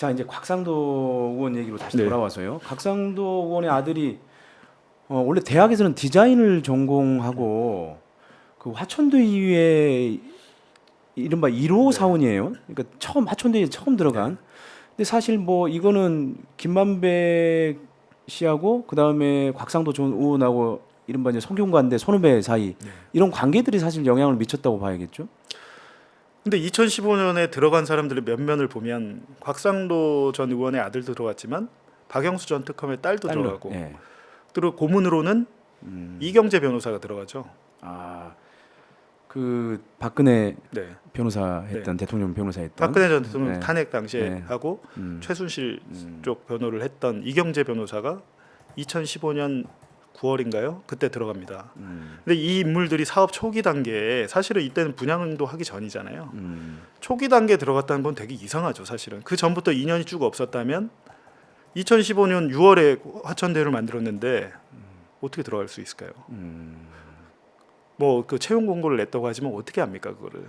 자 이제 곽상도 의원 얘기로 다시 네. 돌아와서요. 곽상도 의원의 아들이 원래 대학에서는 디자인을 전공하고 그 화천대유의 이른바 1호 사원이에요. 그러니까 처음 화천대유에 처음 들어간. 근데 사실 뭐 이거는 김만배 씨하고 그 다음에 곽상도 전 의원하고 이른바 이제 성균관대 손후배 사이 이런 관계들이 사실 영향을 미쳤다고 봐야겠죠. 근데 2015년에 들어간 사람들의 면면을 보면 곽상도 전 의원의 아들도 들어갔지만 박영수 전 특검의 딸도 딸로, 들어가고 예. 그리고 고문으로는 이경재 변호사가 들어가죠. 그 박근혜 네. 변호사 했던 대통령 변호사 했던 박근혜 전 대통령 네. 탄핵 당시에 네. 하고 최순실 쪽 변호를 했던 이경재 변호사가 2015년 9월인가요? 그때 들어갑니다. 근데 이 인물들이 사업 초기 단계에 사실은 이때는 분양도 하기 전이잖아요. 초기 단계에 들어갔다는 건 되게 이상하죠, 사실은. 그 전부터 인연이 쭉 없었다면 2015년 6월에 화천대유를 만들었는데 어떻게 들어갈 수 있을까요? 뭐 그 채용 공고를 냈다고 하지만 어떻게 합니까, 그거를?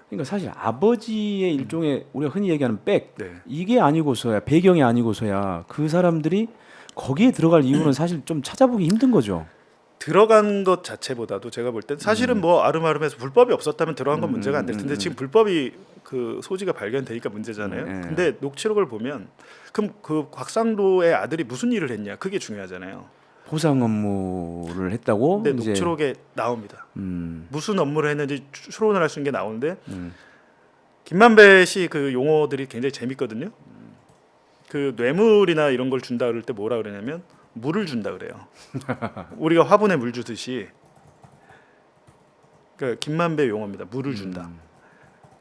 그러니까 사실 아버지의 일종의 우리가 흔히 얘기하는 백 네. 이게 아니고서야 배경이 아니고서야 그 사람들이 거기에 들어갈 이유는 사실 좀 찾아보기 힘든 거죠. 들어간 것 자체보다도 제가 볼 땐 사실은 뭐 아름아름해서 불법이 없었다면 들어간 건 문제가 안 될 텐데 지금 불법이 그 소지가 발견되니까 문제잖아요. 근데 녹취록을 보면 그럼 그 곽상도의 아들이 무슨 일을 했냐 그게 중요하잖아요. 보상 업무를 했다고 근데 이제 녹취록에 나옵니다. 무슨 업무를 했는지 추론을 할 수 있는 게 나오는데 김만배 씨 그 용어들이 굉장히 재밌거든요. 그 뇌물이나 이런 걸 준다 그럴 때 뭐라 그러냐면 물을 준다 그래요. 우리가 화분에 물 주듯이 그러니까 김만배 용어입니다. 물을 준다.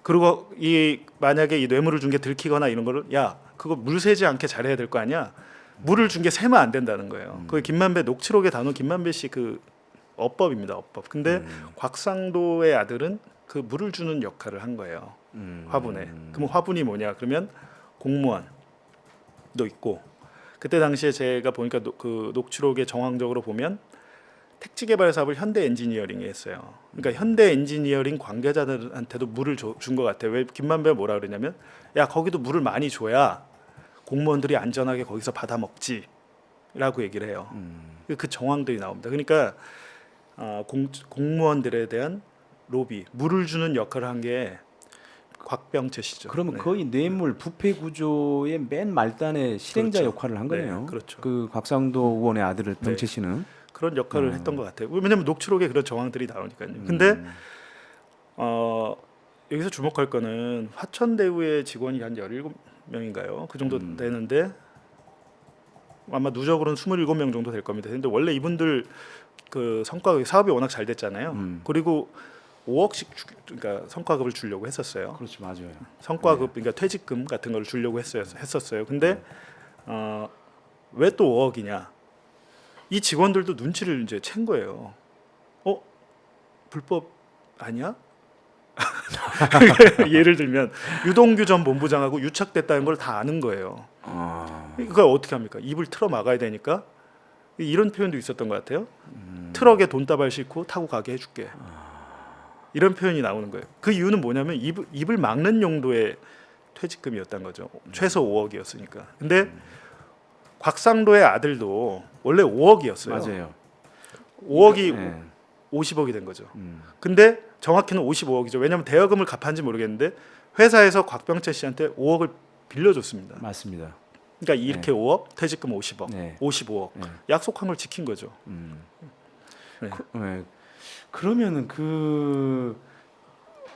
그리고 이 만약에 이 뇌물을 준 게 들키거나 이런 거를 야 그거 물 새지 않게 잘해야 될 거 아니야. 물을 준 게 새면 안 된다는 거예요. 그 김만배 녹취록에 단어 김만배 씨 그 어법입니다. 어법. 근데 곽상도의 아들은 그 물을 주는 역할을 한 거예요. 화분에. 그럼 화분이 뭐냐? 그러면 공무원도 있고 그때 당시에 제가 보니까 그 녹취록에 정황적으로 보면 택지 개발 사업을 현대 엔지니어링이 했어요. 그러니까 현대 엔지니어링 관계자들한테도 물을 준 것 같아요. 왜 김만배가 뭐라 그러냐면 야 거기도 물을 많이 줘야 공무원들이 안전하게 거기서 받아 먹지라고 얘기를 해요. 그 정황들이 나옵니다. 그러니까 공무원들에 대한 로비, 물을 주는 역할을 한 게 곽병채 씨죠. 그러면 네. 거의 뇌물 부패 구조의 맨 말단의 실행자 그렇죠. 역할을 한 거네요. 네, 그렇죠. 그 곽상도 의원의 아들을 네. 병채 씨는 그런 역할을 했던 것 같아요. 왜냐하면 녹취록에 그런 정황들이 나오니까요. 근데 여기서 주목할 거는 화천대유의 직원이 한 17명인가요? 그 정도 되는데 아마 누적으로는 27명 정도 될 겁니다. 근데 원래 이분들 그 성과 사업이 워낙 잘 됐잖아요. 그리고 5억씩 그러니까 성과급을 주려고 했었어요. 그렇죠, 맞아요. 성과급 그러니까 퇴직금 같은 걸 주려고 했었어요. 근데 왜 또 5억이냐? 이 직원들도 눈치를 이제 챈 거예요. 불법 아니야? 예를 들면 유동규 전 본부장하고 유착됐다는 걸 다 아는 거예요. 그러니까 어떻게 합니까? 입을 틀어 막아야 되니까 이런 표현도 있었던 것 같아요. 트럭에 돈다발 싣고 타고 가게 해줄게. 이런 표현이 나오는 거예요. 그 이유는 뭐냐면 입을 막는 용도의 퇴직금이었던 거죠. 최소 5억이었으니까. 근데 곽상도의 아들도 원래 5억이었어요. 맞아요. 5억이 네. 50억이 된 거죠. 근데 정확히는 55억이죠. 왜냐하면 대여금을 갚았는지 모르겠는데 회사에서 곽병채 씨한테 5억을 빌려줬습니다. 맞습니다. 그러니까 이렇게 5억, 퇴직금 50억, 네. 55억. 네. 약속한 걸 지킨 거죠. 네. 네. 그러면은 그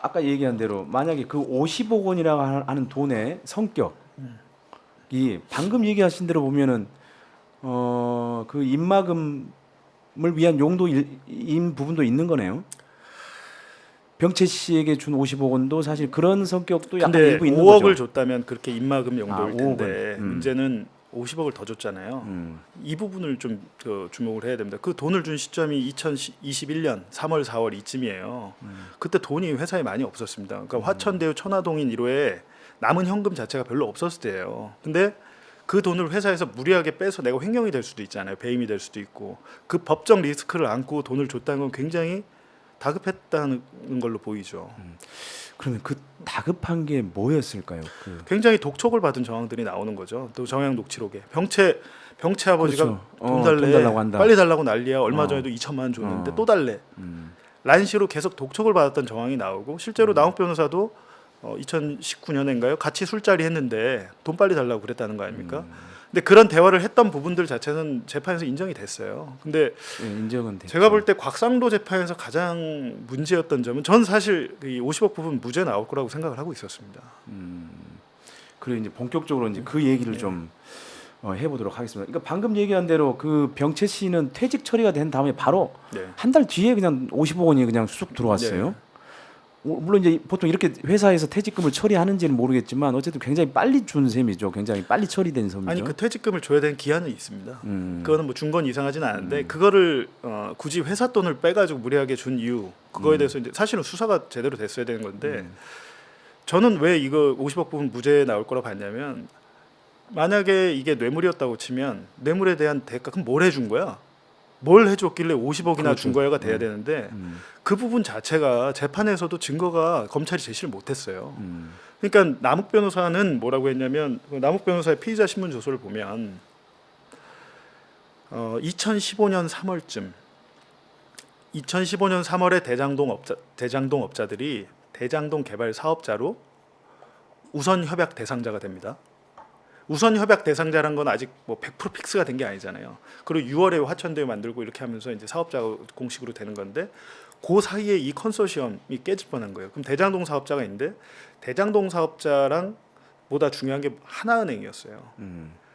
아까 얘기한 대로 만약에 그 50억 원이라고 하는 돈의 성격이 방금 얘기하신 대로 보면은 그 입막음을 위한 용도인 부분도 있는 거네요. 병채 씨에게 준 50억 원도 사실 그런 성격도 약간 근데 일부 있는 5억을 거죠. 줬다면 그렇게 입막음 용도일 텐데 5억은. 문제는 50억을 더 줬잖아요. 이 부분을 좀 주목을 해야 됩니다. 그 돈을 준 시점이 2021년 3월 4월 이쯤이에요. 그때 돈이 회사에 많이 없었습니다. 그러니까 화천대유 천화동인 1호에 남은 현금 자체가 별로 없었을 때예요. 근데 그 돈을 회사에서 무리하게 빼서 내가 횡령이 될 수도 있잖아요. 배임이 될 수도 있고 그 법적 리스크를 안고 돈을 줬다는 건 굉장히 다급했다는 걸로 보이죠. 그러면 그 다급한 게 뭐였을까요? 그 굉장히 독촉을 받은 정황들이 나오는 거죠. 또 정양 녹취록에 병채 아버지가 그렇죠. 돈 달래, 돈 달라고 한다. 빨리 달라고 난리야. 얼마 어. 전에도 2천만 원 줬는데 어. 또 달래. 란시로 계속 독촉을 받았던 정황이 나오고 실제로 남욱 변호사도 2019년인가요? 같이 술자리 했는데 돈 빨리 달라고 그랬다는 거 아닙니까? 근데 그런 대화를 했던 부분들 자체는 재판에서 인정이 됐어요. 근데 예, 인정은 됐죠. 제가 볼 때 곽상도 재판에서 가장 문제였던 점은 전 사실 이 50억 부분 무죄 나올 거라고 생각을 하고 있었습니다. 그리고 이제 본격적으로 이제 그 얘기를 네. 좀 해보도록 하겠습니다. 그러니까 방금 얘기한 대로 그 병채 씨는 퇴직 처리가 된 다음에 바로 네. 한 달 뒤에 그냥 50억 원이 그냥 쑥 들어왔어요. 네. 물론 이제 보통 이렇게 회사에서 퇴직금을 처리하는지는 모르겠지만 어쨌든 굉장히 빨리 준 셈이죠. 굉장히 빨리 처리된 셈이죠. 아니 그 퇴직금을 줘야 되는 기한은 있습니다. 그거는 뭐 준 건 이상하진 않은데 그거를 굳이 회사 돈을 빼가지고 무리하게 준 이유 그거에 대해서 이제 사실은 수사가 제대로 됐어야 되는 건데 저는 왜 이거 50억 부분 무죄 나올 거라 봤냐면 만약에 이게 뇌물이었다고 치면 뇌물에 대한 대가 그럼 뭘 해준 거야? 뭘 해줬길래 50억이나 그렇죠. 준 거야가 돼야 되는데 그 부분 자체가 재판에서도 증거가 검찰이 제시를 못했어요. 그러니까 남욱 변호사는 뭐라고 했냐면 남욱 변호사의 피의자 신문 조서를 보면 2015년 3월쯤 2015년 3월에 대장동 업자들이 대장동 개발 사업자로 우선 협약 대상자가 됩니다. 우선 협약 대상자란 건 아직 뭐 100% 픽스가 된 게 아니잖아요. 그리고 6월에 화천대유 만들고 이렇게 하면서 이제 사업자 공식으로 되는 건데 그 사이에 이 컨소시엄이 깨질 뻔한 거예요. 그럼 대장동 사업자가 있는데 대장동 사업자랑 보다 중요한 게 하나은행이었어요.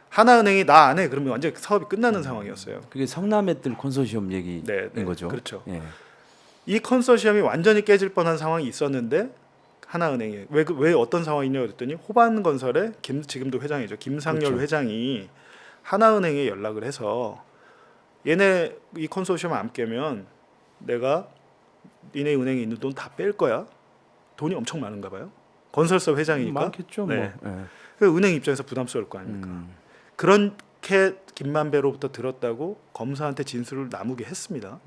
하나은행이 나 안 해 그러면 완전 사업이 끝나는 상황이었어요. 그게 성남의들 컨소시엄 얘기인 네, 거죠. 그렇죠. 예. 이 컨소시엄이 완전히 깨질 뻔한 상황이 있었는데 하나은행이 왜 어떤 상황이냐 그랬더니 호반건설의 지금도 회장이죠. 김상열 그렇죠. 회장이 하나은행에 연락을 해서 얘네 이 컨소시엄 안 깨면 내가 니네 은행에 있는 돈 다 뺄 거야. 돈이 엄청 많은가 봐요. 건설사 회장이니까. 많겠죠. 네. 뭐. 예. 그 은행 입장에서 부담스러울 거 아닙니까. 그렇게 김만배로부터 들었다고 검사한테 진술을 나누게 했습니다.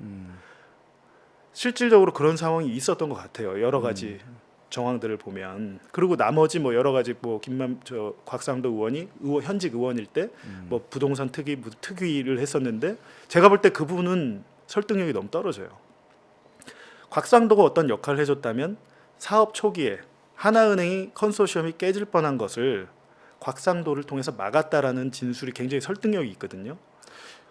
실질적으로 그런 상황이 있었던 것 같아요. 여러 가지 정황들을 보면. 그리고 나머지 뭐 여러 가지 뭐 곽상도 의원이 현직 의원일 때 뭐 부동산 특위를 했었는데 제가 볼 때 그 부분은 설득력이 너무 떨어져요. 곽상도가 어떤 역할을 해줬다면 사업 초기에 하나은행이 컨소시엄이 깨질 뻔한 것을 곽상도를 통해서 막았다라는 진술이 굉장히 설득력이 있거든요.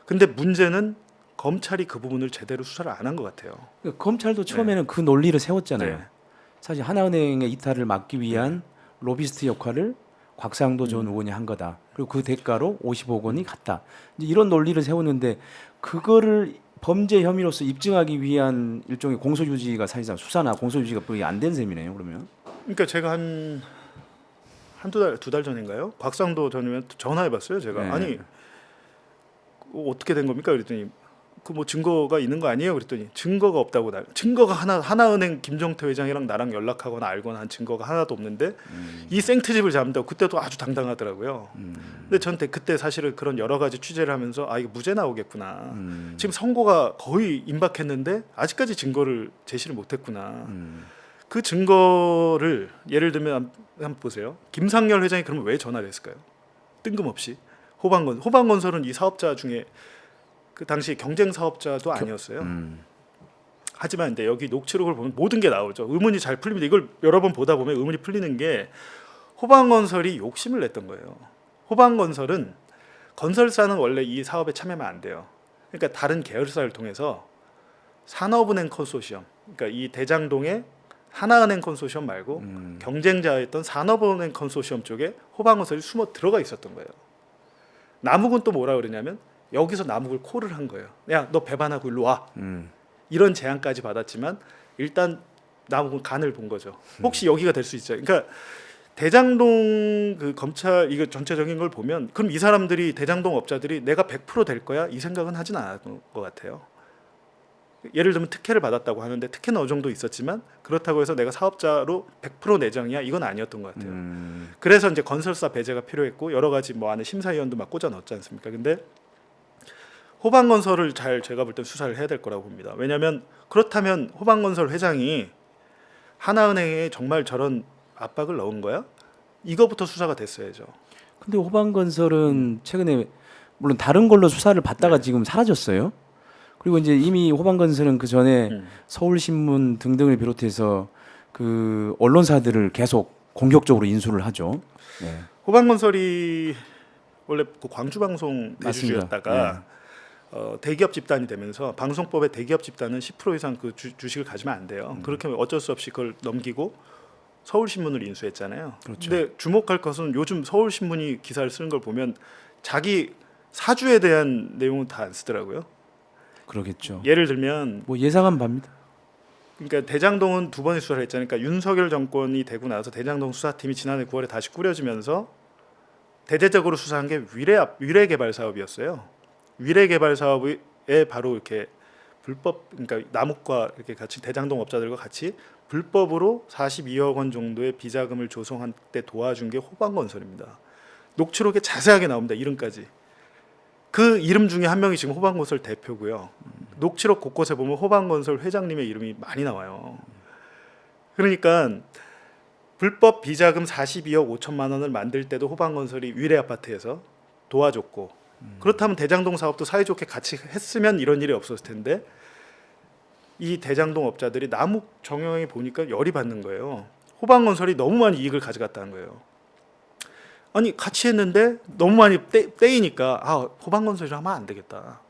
근데 문제는 검찰이 그 부분을 제대로 수사를 안 한 것 같아요. 그러니까 검찰도 처음에는 그 논리를 세웠잖아요. 네. 사실 하나은행의 이탈을 막기 위한 로비스트 역할을 곽상도 전 의원이 한 거다. 그리고 그 대가로 50억 원이 갔다. 이제 이런 논리를 세웠는데 그거를 범죄 혐의로서 입증하기 위한 일종의 공소유지가 사실상 수사나 공소유지가 거의 안 된 셈이네요. 그러면. 그러니까 제가 두 달 전인가요? 곽상도 전 의원 전화해봤어요. 제가 네. 아니 어떻게 된 겁니까? 그랬더니 그 뭐 증거가 있는 거 아니에요? 그랬더니 증거가 없다고 증거가 하나은행 김종태 회장이랑 나랑 연락하거나 알거나 한 증거가 하나도 없는데 이 생트집을 잡는다고 그때도 아주 당당하더라고요. 근데 전 그때 사실은 그런 여러 가지 취재를 하면서 이거 무죄 나오겠구나. 지금 선고가 거의 임박했는데 아직까지 증거를 제시를 못했구나. 그 증거를 예를 들면 한번 보세요. 김상열 회장이 그러면 왜 전화를 했을까요? 뜬금없이 호반건설은 이 사업자 중에 그 당시 경쟁 사업자도 아니었어요. 하지만 근데 여기 녹취록을 보면 모든 게 나오죠. 의문이 잘 풀립니다. 이걸 여러 번 보다 보면 의문이 풀리는 게 호반건설이 욕심을 냈던 거예요. 호반건설은 건설사는 원래 이 사업에 참여하면 안 돼요. 그러니까 다른 계열사를 통해서 산업은행 컨소시엄, 그러니까 이 대장동의 하나은행 컨소시엄 말고 경쟁자였던 산업은행 컨소시엄 쪽에 호반건설이 숨어 들어가 있었던 거예요. 남욱은 또 뭐라 그러냐면 여기서 남욱을 콜을 한 거예요. 야, 너 배반하고 일로 와. 이런 제안까지 받았지만 일단 남욱은 간을 본 거죠. 혹시 여기가 될 수 있죠. 그러니까 대장동 그 검찰 이거 전체적인 걸 보면 그럼 이 사람들이 대장동 업자들이 내가 100%될 거야 이 생각은 하진 않았던 것 같아요. 예를 들면 특혜를 받았다고 하는데 특혜는 어느 정도 있었지만 그렇다고 해서 내가 사업자로 100% 내정이야 이건 아니었던 것 같아요. 그래서 이제 건설사 배제가 필요했고 여러 가지 뭐 안에 심사위원도 막 꽂아 넣었지 않습니까? 근데 호반건설을 제가 볼 때 수사를 해야 될 거라고 봅니다. 왜냐하면 그렇다면 호반건설 회장이 하나은행에 정말 저런 압박을 넣은 거야? 이거부터 수사가 됐어야죠. 근데 호방건설은 최근에 물론 다른 걸로 수사를 받다가 네. 지금 사라졌어요. 그리고 이제 이미 호방건설은 그 전에 서울신문 등등을 비롯해서 그 언론사들을 계속 공격적으로 인수를 하죠. 네. 호방건설이 원래 그 광주방송 맞습니다. 대주주였다가 대기업 집단이 되면서 방송법에 대기업 집단은 10% 이상 그 주식을 가지면 안 돼요. 그렇게 하면 어쩔 수 없이 그걸 넘기고 서울신문을 인수했잖아요. 그렇죠. 근데 주목할 것은 요즘 서울신문이 기사를 쓰는 걸 보면 자기 사주에 대한 내용은 다 안 쓰더라고요. 그러겠죠. 예를 들면 뭐 예상한 바입니다. 그러니까 대장동은 두 번의 수사를 했잖아요. 그러니까 윤석열 정권이 되고 나서 대장동 수사팀이 지난해 9월에 다시 꾸려지면서 대대적으로 수사한 게 위례 개발 사업이었어요. 위례 개발 사업에 바로 이렇게 불법 그러니까 남욱과 이렇게 같이 대장동 업자들과 같이 불법으로 42억 원 정도의 비자금을 조성한 때 도와준 게 호방건설입니다. 녹취록에 자세하게 나옵니다. 이름까지. 그 이름 중에 한 명이 지금 호방건설 대표고요. 녹취록 곳곳에 보면 호방건설 회장님의 이름이 많이 나와요. 그러니까 불법 비자금 42억 5천만 원을 만들 때도 호방건설이 위례 아파트에서 도와줬고 그렇다면 대장동 사업도 사이좋게 같이 했으면 이런 일이 없었을 텐데 이 대장동 업자들이 남욱 정영이 보니까 열이 받는 거예요. 호방건설이 너무 많이 이익을 가져갔다는 거예요. 아니 같이 했는데 너무 많이 떼이니까 호방건설이랑 하면 안 되겠다.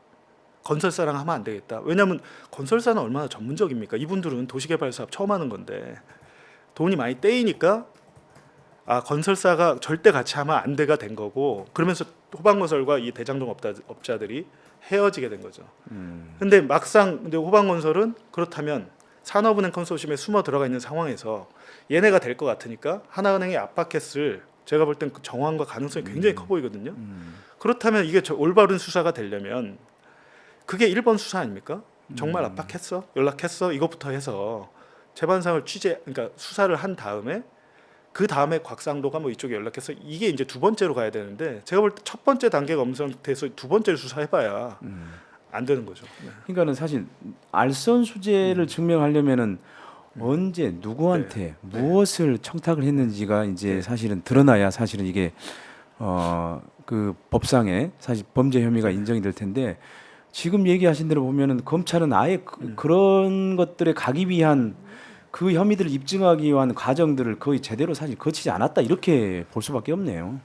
건설사랑 하면 안 되겠다. 왜냐하면 건설사는 얼마나 전문적입니까? 이분들은 도시개발 사업 처음 하는 건데 돈이 많이 떼이니까 건설사가 절대 같이 하면 안 돼가 된 거고 그러면서 호방건설과 이 대장동 업자들이 헤어지게 된 거죠. 근데 막상 호방건설은 그렇다면 산업은행 컨소시엄에 숨어 들어가 있는 상황에서 얘네가 될 것 같으니까 하나은행에 압박했을 제가 볼 땐 그 정황과 가능성이 굉장히 커 보이거든요. 그렇다면 이게 올바른 수사가 되려면 그게 1번 수사 아닙니까? 정말 압박했어? 연락했어? 이것부터 해서 재반상을 그러니까 수사를 한 다음에 그 다음에 곽상도가 뭐 이쪽에 연락해서 이게 이제 두 번째로 가야 되는데 제가 볼 때 첫 번째 단계가 없는 상태에서 두 번째를 수사해봐야 안 되는 거죠. 네. 그러니까는 사실 알선 수재를 증명하려면은 언제 누구한테 무엇을 청탁을 했는지가 이제 사실은 드러나야 사실은 이게 그 법상에 사실 범죄 혐의가 인정이 될 텐데 지금 얘기하신 대로 보면은 검찰은 아예 그런 것들에 가기 위한 그 혐의들을 입증하기 위한 과정들을 거의 제대로 사실 거치지 않았다 이렇게 볼 수밖에 없네요.